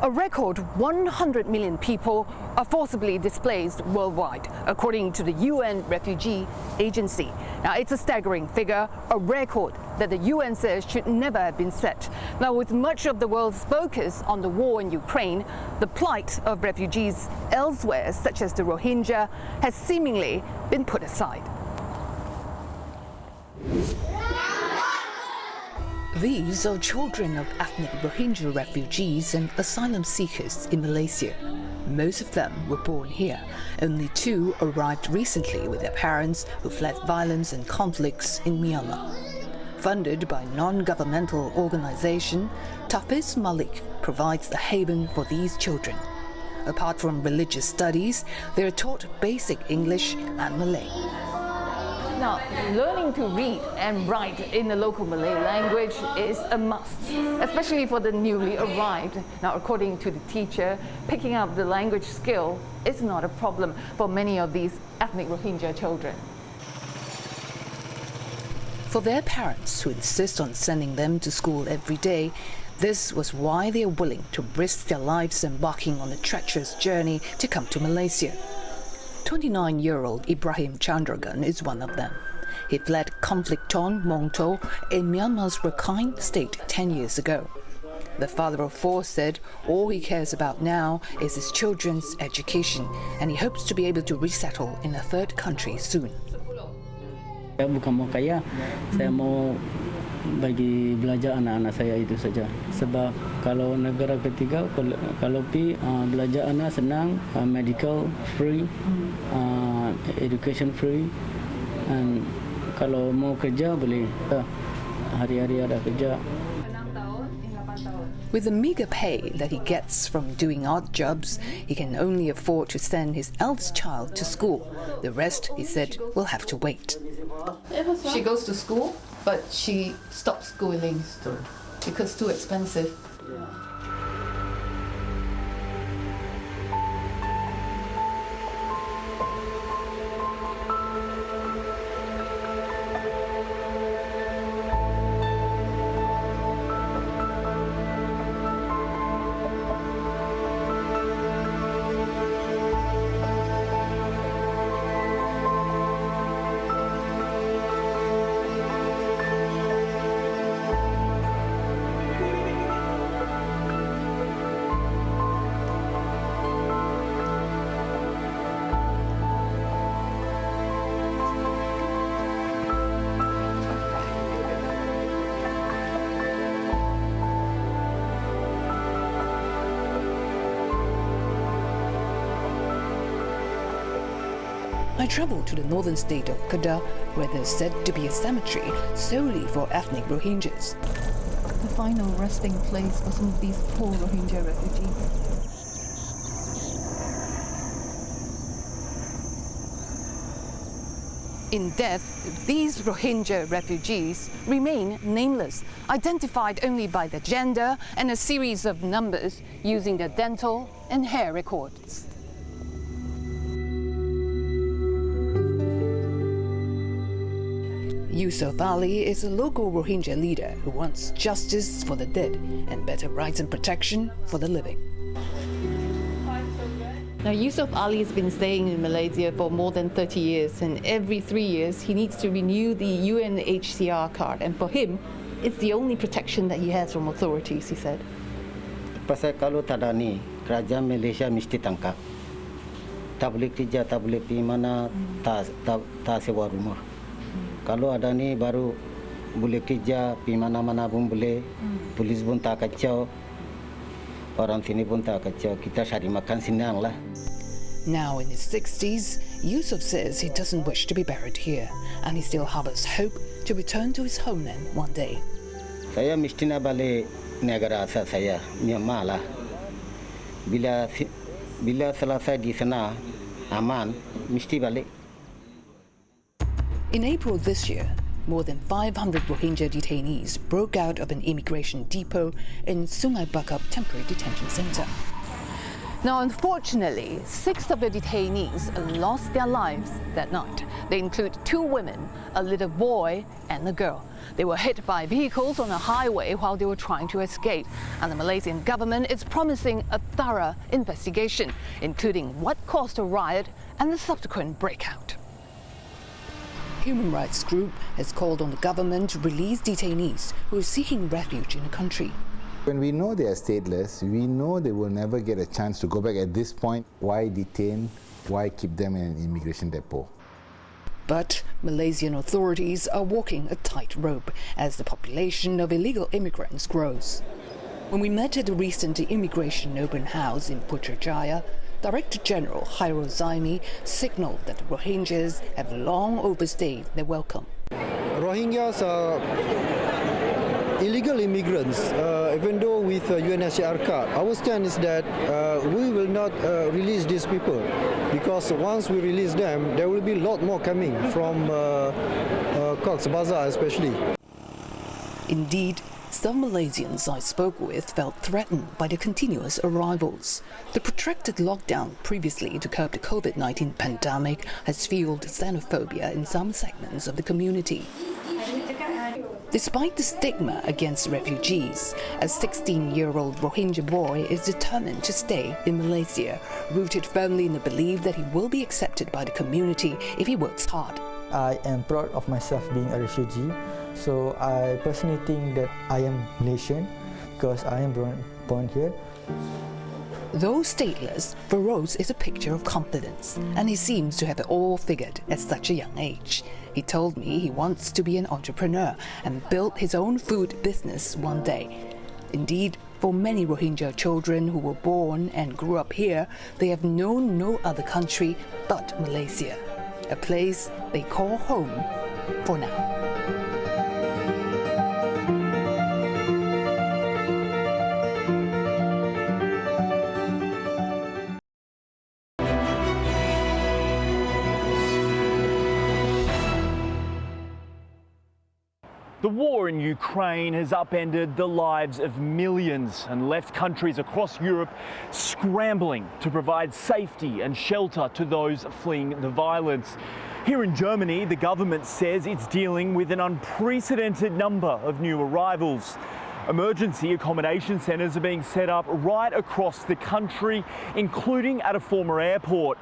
A record 100 million people are forcibly displaced worldwide, according to the UN Refugee Agency. Now, it's a staggering figure, a record that the UN says should never have been set. Now, with much of the world's focus on the war in Ukraine, the plight of refugees elsewhere, such as the Rohingya, has seemingly been put aside. These are children of ethnic Rohingya refugees and asylum seekers in Malaysia. Most of them were born here. Only 2 arrived recently with their parents who fled violence and conflicts in Myanmar. Funded by non-governmental organization, Tafiz Malik provides the haven for these children. Apart from religious studies, they are taught basic English and Malay. Now, learning to read and write in the local Malay language is a must, especially for the newly arrived. Now, according to the teacher, picking up the language skill is not a problem for many of these ethnic Rohingya children. For their parents, who insist on sending them to school every day, this was why they are willing to risk their lives embarking on a treacherous journey to come to Malaysia. 29-year-old Ibrahim Chandragan is one of them. He fled conflict-torn Mongto in Myanmar's Rakhine state 10 years ago. The father of 4 said all he cares about now is his children's education, and he hopes to be able to resettle in a third country soon. Saya bukan mau kaya, saya mau bagi belajar anak-anak saya itu saja. Sebab kalau negara ketiga, kalau belajar anak senang, medical free, education free, and kalau mau kerja boleh, hari-hari ada kerja. With the meager pay that he gets from doing odd jobs, he can only afford to send his eldest child to school. The rest, he said, will have to wait. She goes to school, but she stops schooling because it's too expensive. I travelled to the northern state of Kedah, where there's said to be a cemetery solely for ethnic Rohingyas. The final resting place for some of these poor Rohingya refugees. In death, these Rohingya refugees remain nameless, identified only by their gender and a series of numbers using their dental and hair records. Yusuf Ali is a local Rohingya leader who wants justice for the dead and better rights and protection for the living. Now, Yusuf Ali has been staying in Malaysia for more than 30 years, and every 3 years he needs to renew the UNHCR card, and for him, it's the only protection that he has from authorities, he said. Pasal kalau tak ada ni, kerajaan Malaysia mesti tangkap. Tak boleh kerja, tak boleh pergi mana, tak sewa rumah. Kalau ada ni baru boleh kerja, pergi mana-mana pun boleh. Polis pun tak kacau. Orang sini pun tak kacau. Kita cari makan senang lah. Now in his 60s, Yusuf says he doesn't wish to be buried here, and he still harbors hope to return to his homeland one day. Saya mesti nak balik negara asal saya, Myanmar lah. Bila selesai di sana, aman, mesti balik. In April this year, more than 500 Rohingya detainees broke out of an immigration depot in Sungai Bakap Temporary Detention Centre. Now, unfortunately, 6 of the detainees lost their lives that night. They include 2 women, a little boy, and a girl. They were hit by vehicles on a highway while they were trying to escape. And the Malaysian government is promising a thorough investigation, including what caused the riot and the subsequent breakout. Human rights group has called on the government to release detainees who are seeking refuge in the country. When we know they are stateless, we know they will never get a chance to go back. At this point, why detain? Why keep them in an immigration depot? But Malaysian authorities are walking a tightrope as the population of illegal immigrants grows. When we met at the recent immigration open house in Putrajaya, Director General Hairul Zaimi signaled that the Rohingyas have long overstayed their welcome. Rohingyas are illegal immigrants, even though with UNHCR card. Our stand is that we will not release these people, because once we release them, there will be a lot more coming from Cox's Bazar especially. Indeed, some Malaysians I spoke with felt threatened by the continuous arrivals. The protracted lockdown previously to curb the COVID-19 pandemic has fueled xenophobia in some segments of the community. Despite the stigma against refugees, a 16-year-old Rohingya boy is determined to stay in Malaysia, rooted firmly in the belief that he will be accepted by the community if he works hard. I am proud of myself being a refugee, so I personally think that I am Malaysian because I am born here. Though stateless, Feroz is a picture of confidence, and he seems to have it all figured at such a young age. He told me he wants to be an entrepreneur and build his own food business one day. Indeed, for many Rohingya children who were born and grew up here, they have known no other country but Malaysia, a place they call home for now. The war in Ukraine has upended the lives of millions and left countries across Europe scrambling to provide safety and shelter to those fleeing the violence. Here in Germany, the government says it's dealing with an unprecedented number of new arrivals. Emergency accommodation centres are being set up right across the country, including at a former airport.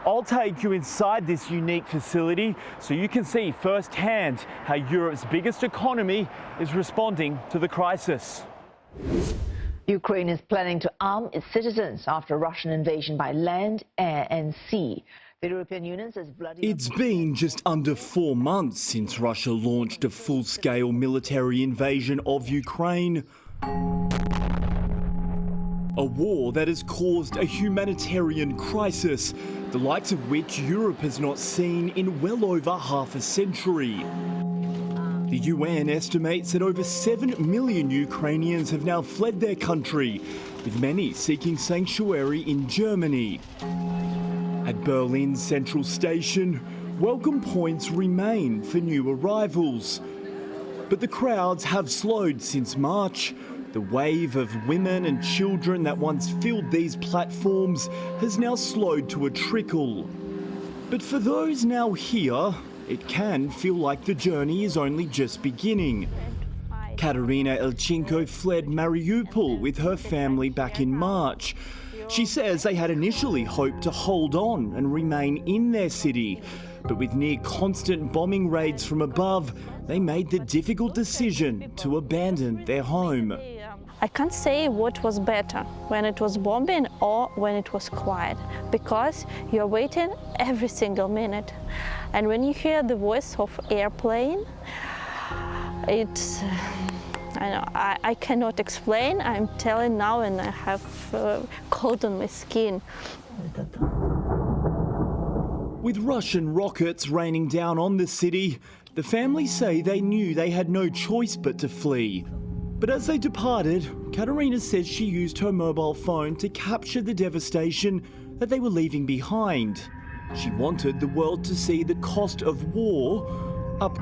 I'll take you inside this unique facility so you can see firsthand how Europe's biggest economy is responding to the crisis. Ukraine is planning to arm its citizens after a Russian invasion by land, air and sea. The European Union says bloody... It's been just under 4 months since Russia launched a full-scale military invasion of Ukraine. A war that has caused a humanitarian crisis, the likes of which Europe has not seen in well over half a century. The UN estimates that over 7 million Ukrainians have now fled their country, with many seeking sanctuary in Germany. At Berlin's central station, welcome points remain for new arrivals. But the crowds have slowed since March. The wave of women and children that once filled these platforms has now slowed to a trickle. But for those now here, it can feel like the journey is only just beginning. Katerina Elchenko fled Mariupol with her family back in March. She says they had initially hoped to hold on and remain in their city, but with near constant bombing raids from above, they made the difficult decision to abandon their home. I can't say what was better, when it was bombing or when it was quiet, because you're waiting every single minute. And when you hear the voice of airplane, it's, I cannot explain. I'm telling now and I have cold on my skin. With Russian rockets raining down on the city, the family say they knew they had no choice but to flee. But as they departed, Katerina says she used her mobile phone to capture the devastation that they were leaving behind. She wanted the world to see the cost of war up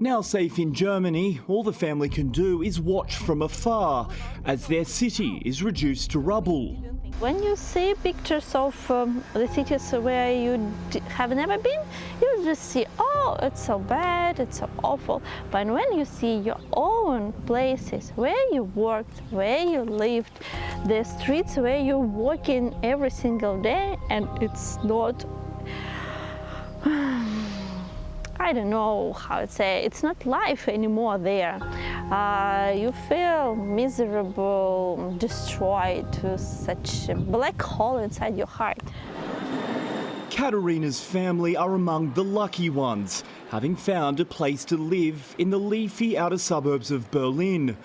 Now safe in Germany, all the family can do is watch from afar as their city is reduced to rubble. When you see pictures of the cities where you have never been, you just see, oh, it's so bad, it's so awful. But when you see your own places, where you worked, where you lived, the streets where you walk in every single day, and it's not, I don't know how to say, it's not life anymore there. You feel miserable, destroyed, to such a black hole inside your heart. Katerina's family are among the lucky ones, having found a place to live in the leafy outer suburbs of Berlin.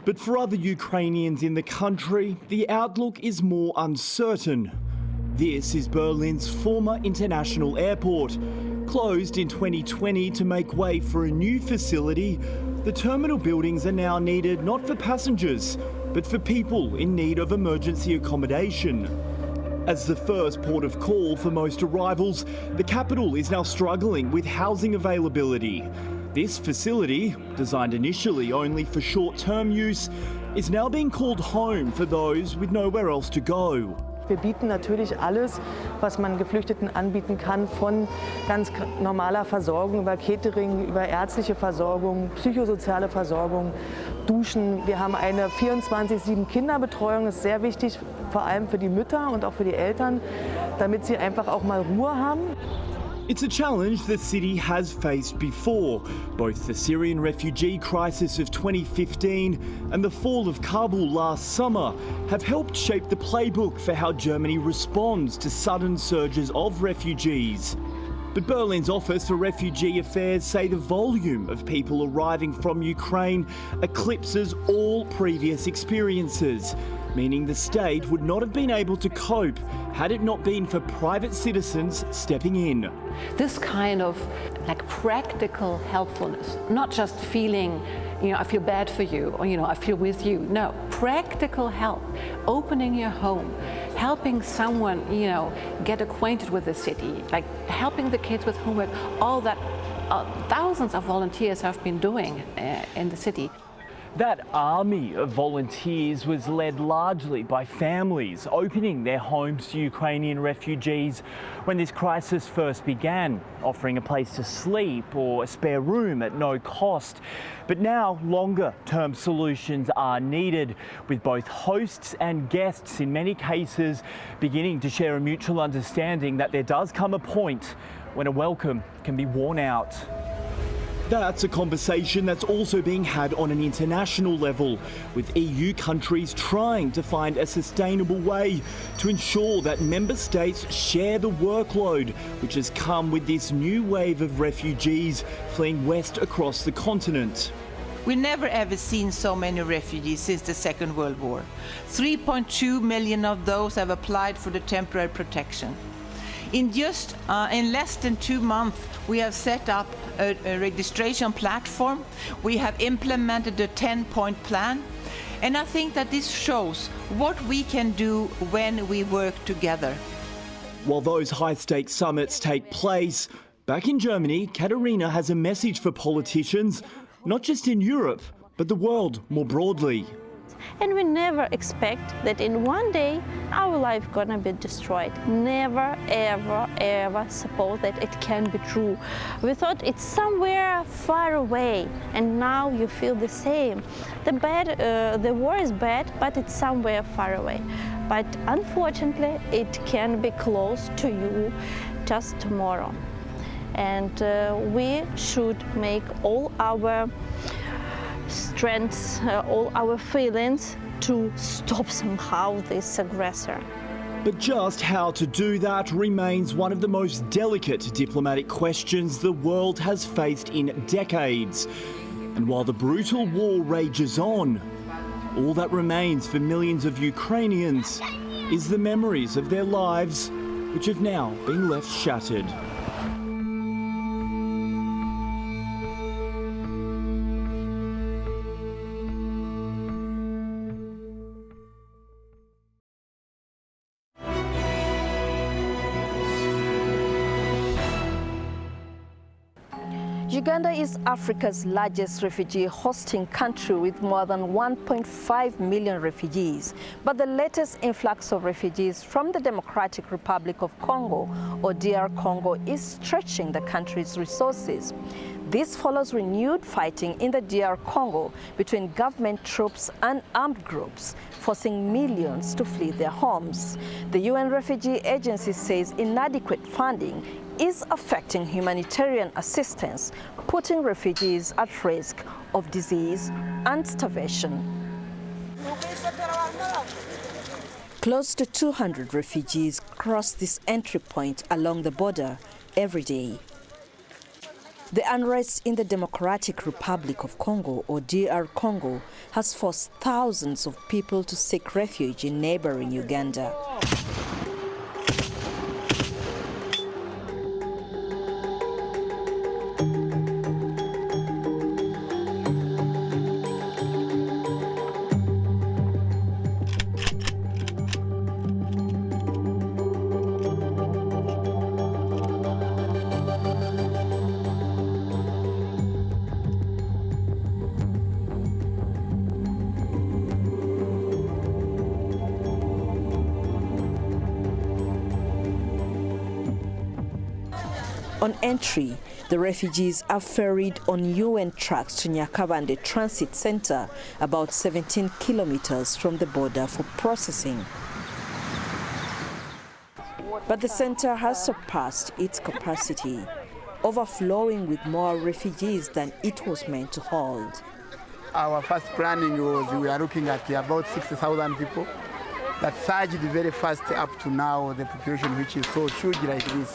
But for other Ukrainians in the country, the outlook is more uncertain. This is Berlin's former international airport. Closed in 2020 to make way for a new facility, the terminal buildings are now needed not for passengers, but for people in need of emergency accommodation. As the first port of call for most arrivals, the capital is now struggling with housing availability. This facility, designed initially only for short-term use, is now being called home for those with nowhere else to go. Wir bieten natürlich alles, was man Geflüchteten anbieten kann, von ganz normaler Versorgung über Catering, über ärztliche Versorgung, psychosoziale Versorgung, Duschen. Wir haben eine 24/7 Kinderbetreuung, das ist sehr wichtig, vor allem für die Mütter und auch für die Eltern, damit sie einfach auch mal Ruhe haben. It's a challenge the city has faced before. Both the Syrian refugee crisis of 2015 and the fall of Kabul last summer have helped shape the playbook for how Germany responds to sudden surges of refugees. But Berlin's Office for Refugee Affairs say the volume of people arriving from Ukraine eclipses all previous experiences, meaning the state would not have been able to cope had it not been for private citizens stepping in. This kind of practical helpfulness, not just feeling, I feel bad for you, or, I feel with you. No, practical help, opening your home, helping someone, get acquainted with the city, like helping the kids with homework, all that thousands of volunteers have been doing in the city. That army of volunteers was led largely by families opening their homes to Ukrainian refugees when this crisis first began, offering a place to sleep or a spare room at no cost. But now longer-term solutions are needed, with both hosts and guests in many cases beginning to share a mutual understanding that there does come a point when a welcome can be worn out. That's a conversation that's also being had on an international level, with EU countries trying to find a sustainable way to ensure that member states share the workload which has come with this new wave of refugees fleeing west across the continent. We've never ever seen so many refugees since the Second World War. 3.2 million of those have applied for the temporary protection. In less than 2 months, we have set up a registration platform. We have implemented a 10-point plan. And I think that this shows what we can do when we work together. While those high-stakes summits take place, back in Germany, Katerina has a message for politicians, not just in Europe, but the world more broadly. And we never expect that in one day our life gonna be destroyed. Never, ever, ever suppose that it can be true. We thought it's somewhere far away, and now you feel the same. The war is bad, but it's somewhere far away. But unfortunately, it can be close to you just tomorrow. And we should make all our strengths, all our feelings to stop somehow this aggressor. But just how to do that remains one of the most delicate diplomatic questions the world has faced in decades. And while the brutal war rages on, all that remains for millions of Ukrainians is the memories of their lives, which have now been left shattered. Uganda is Africa's largest refugee hosting country with more than 1.5 million refugees. But the latest influx of refugees from the Democratic Republic of Congo, or DR Congo, is stretching the country's resources. This follows renewed fighting in the DR Congo between government troops and armed groups, forcing millions to flee their homes. The UN Refugee Agency says inadequate funding is affecting humanitarian assistance, putting refugees at risk of disease and starvation. Close to 200 refugees cross this entry point along the border every day. The unrest in the Democratic Republic of Congo, or DR Congo, has forced thousands of people to seek refuge in neighboring Uganda. On entry, the refugees are ferried on UN trucks to Nyakabande Transit Center, about 17 kilometers from the border, for processing. But the center has surpassed its capacity, overflowing with more refugees than it was meant to hold. Our first planning was we are looking at about 60,000 people. That surged very fast up to now, the population which is so huge like this.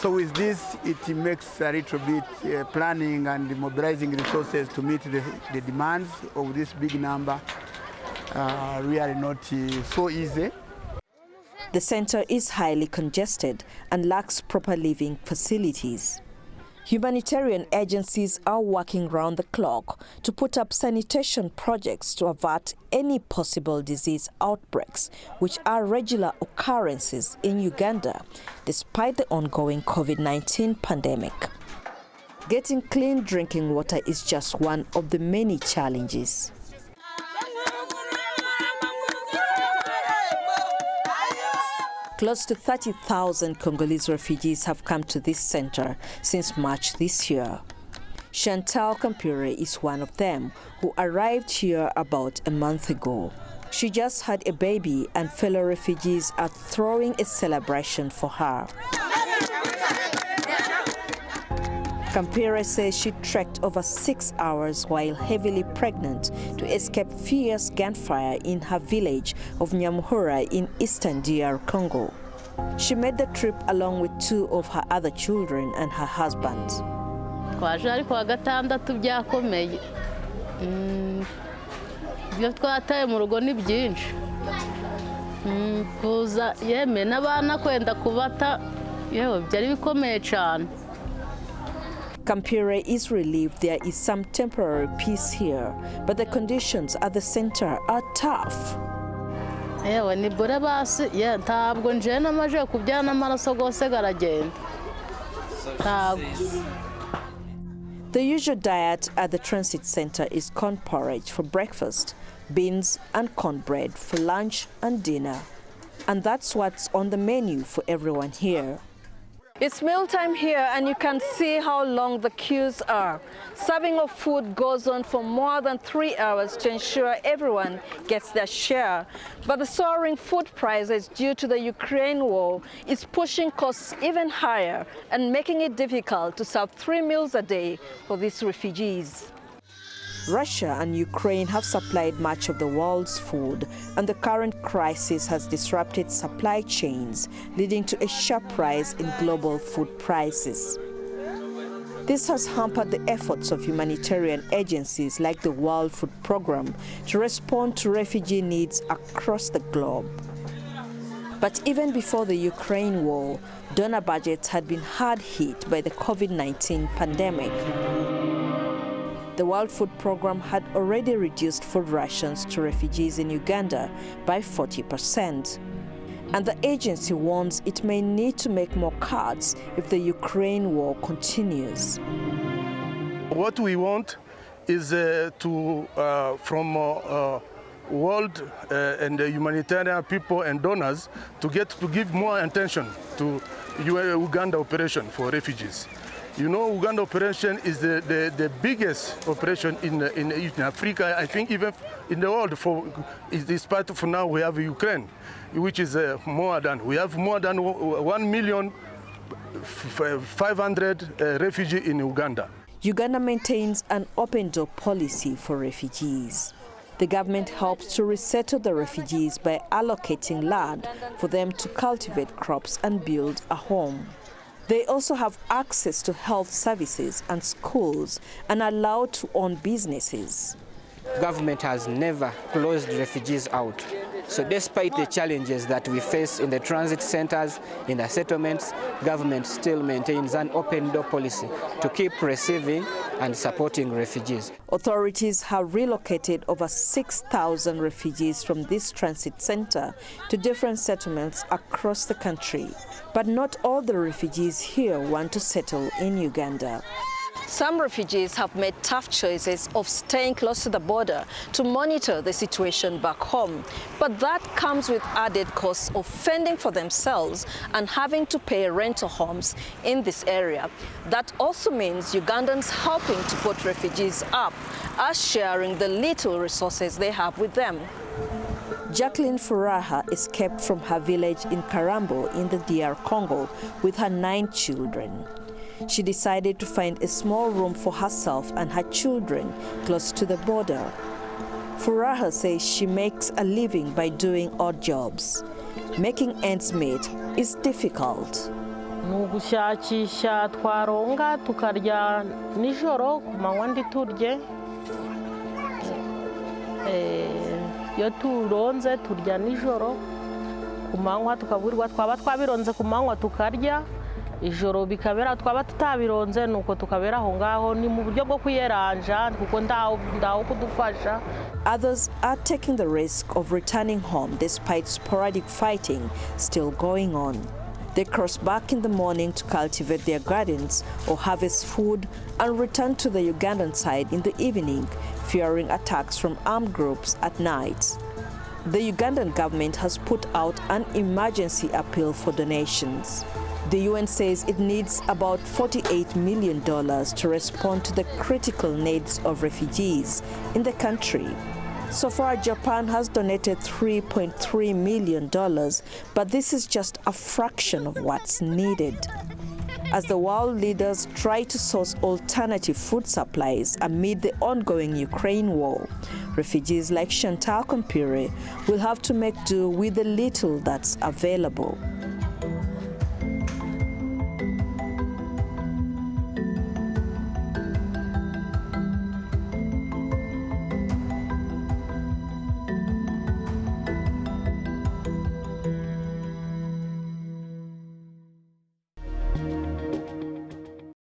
So with this, it makes a little bit planning and mobilizing resources to meet the demands of this big number really not so easy. The center is highly congested and lacks proper living facilities. Humanitarian agencies are working round the clock to put up sanitation projects to avert any possible disease outbreaks, which are regular occurrences in Uganda, despite the ongoing COVID-19 pandemic. Getting clean drinking water is just one of the many challenges. Close to 30,000 Congolese refugees have come to this center since March this year. Chantal Campure is one of them, who arrived here about a month ago. She just had a baby and fellow refugees are throwing a celebration for her. Campire says she trekked over 6 hours while heavily pregnant to escape fierce gunfire in her village of Nyamuhura in eastern DR Congo. She made the trip along with 2 of her other children and her husband. Twaje ariko wa gatandatu byakomeye. Byo twataye mu rugo ni byinshi. Kuza yeme n'abana kwenda kubata yewe byari bikomeye cyane. Campire is relieved there is some temporary peace here, but the conditions at the center are tough. Yewe ni bore basi ntabwo nje namaje kubyana amaraso gose garagenda. The usual diet at the transit center is corn porridge for breakfast, beans and cornbread for lunch and dinner. And that's what's on the menu for everyone here. It's mealtime here and you can see how long the queues are. Serving of food goes on for more than 3 hours to ensure everyone gets their share. But the soaring food prices due to the Ukraine war is pushing costs even higher and making it difficult to serve 3 meals a day for these refugees. Russia and Ukraine have supplied much of the world's food, and the current crisis has disrupted supply chains, leading to a sharp rise in global food prices. This has hampered the efforts of humanitarian agencies like the World Food Programme to respond to refugee needs across the globe. But even before the Ukraine war, donor budgets had been hard hit by the COVID-19 pandemic. The World Food Programme had already reduced food rations to refugees in Uganda by 40%. And the agency warns it may need to make more cuts if the Ukraine war continues. what we want is from world and the humanitarian people and donors to give more attention to Uganda operation for refugees. You know, Uganda operation is the biggest operation in Africa, I think even in the world. Despite for now we have Ukraine, which is we have more than 1,500,000 refugees in Uganda. Uganda maintains an open-door policy for refugees. The government helps to resettle the refugees by allocating land for them to cultivate crops and build a home. They also have access to health services and schools and are allowed to own businesses. Government has never closed refugees out. So despite the challenges that we face in the transit centers, in the settlements, government still maintains an open-door policy to keep receiving and supporting refugees. Authorities have relocated over 6,000 refugees from this transit center to different settlements across the country. But not all the refugees here want to settle in Uganda. Some refugees have made tough choices of staying close to the border to monitor the situation back home. But that comes with added costs of fending for themselves and having to pay rental homes in this area. That also means Ugandans helping to put refugees up are sharing the little resources they have with them. Jacqueline Furaha escaped from her village in Karambo in the DR Congo with her 9 children. She decided to find a small room for herself and her children close to the border. Furaha says she makes a living by doing odd jobs. Making ends meet is difficult. Nugushakisha twaronga tukarya nijoro kumanywa nditurye. Iyo turonze turya nijoro kumanywa tukaburirwa twaba twabironze kumanywa tukarya. Ijoro bikabera twaba tutabironze nuko tukabera aho ngaho ni mu buryo bwo kwiyeranja kuko ndaho kudufasha. Others are taking the risk of returning home despite sporadic fighting still going on. They cross back in the morning to cultivate their gardens or harvest food and return to the Ugandan side in the evening, fearing attacks from armed groups at night. The Ugandan government has put out an emergency appeal for donations. The UN says it needs about $48 million to respond to the critical needs of refugees in the country. So far, Japan has donated $3.3 million, but this is just a fraction of what's needed. As the world leaders try to source alternative food supplies amid the ongoing Ukraine war, refugees like Chantal Kompire will have to make do with the little that's available.